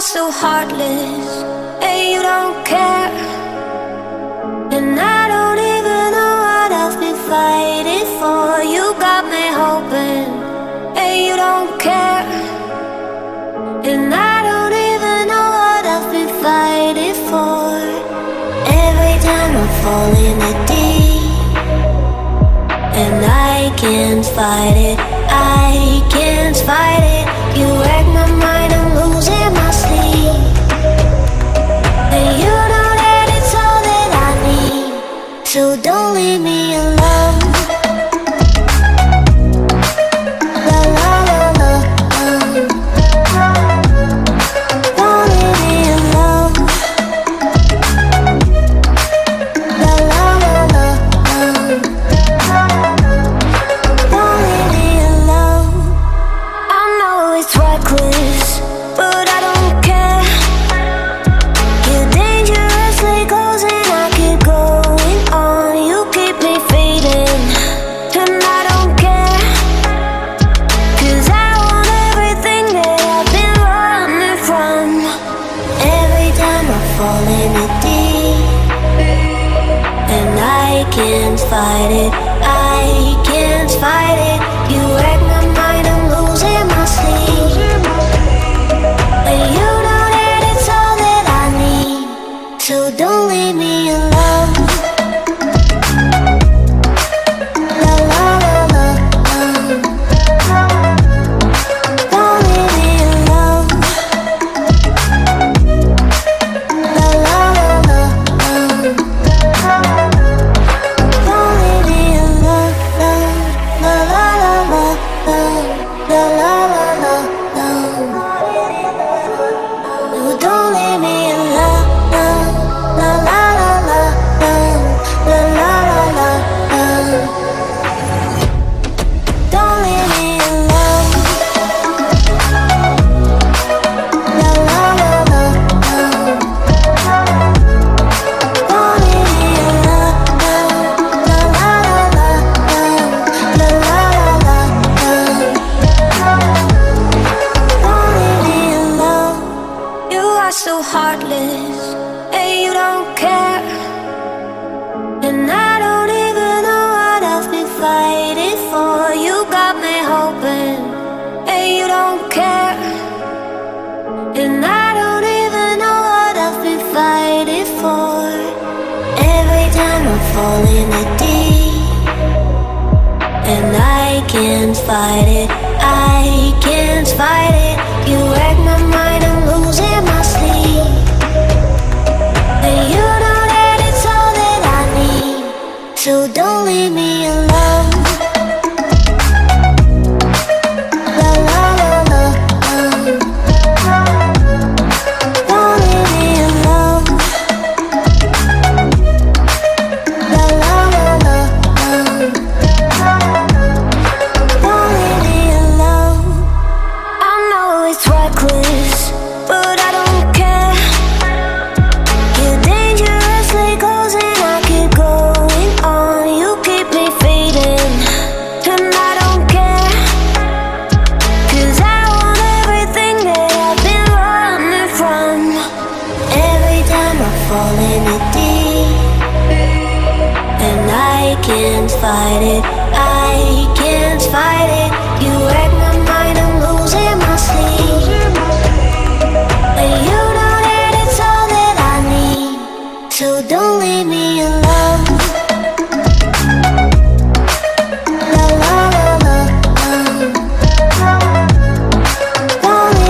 are so heartless, and you don't care. And I don't even know what I've been fighting for. You got me hoping, and you don't care. And I don't even know what I've been fighting for. Every time I fall in the deep, and I can't fight it, I can't fight it. You wreck my mind, I'm losing my sleep. And you know that it's all that I need, so don't leave me alone. La la la la, don't leave me alone. La la la la, don't leave me alone. I know it's reckless, but I don't care. You're dangerously close and I keep going on. You keep me fading, and I don't care. 'Cause I want everything that I've been running from. Every time I fall in the deep, and I can't fight it, I can't fight it. You wreck my mind, I'm losing my sleep. And you know that it's all that I need, so don't leave me alone. La la la la, don't leave me alone. La la la la, don't leave me alone. La la la la, la la la la, no, don't leave me alone. La la la la, la la la la, don't leave me alone. La la la la, don't leave me alone. La la la la, la la la la, don't leave me alone. You are so heartless, and you don't care. And I don't even know what I've been fighting for. You got me hoping, and you don't care. And I don't even know what I've been fighting for. Every time I fall in the deep, and I can't fight it, I can't fight it. You wreck my mind, I'm losing my sleep. And you know that it's all that I need, so don't leave me alone. La la la la, don't leave me alone. La la la la, don't leave me alone. I know it's reckless, but I don't care. You're dangerously close and I keep going on. You keep me fading, and I don't care. 'Cause I want everything that I've been running from. Every time I fall in the deep, and I can't fight it, I can't fight it. You wreck my mind, I'm losing my sleep. And you know that it's all that I need, so don't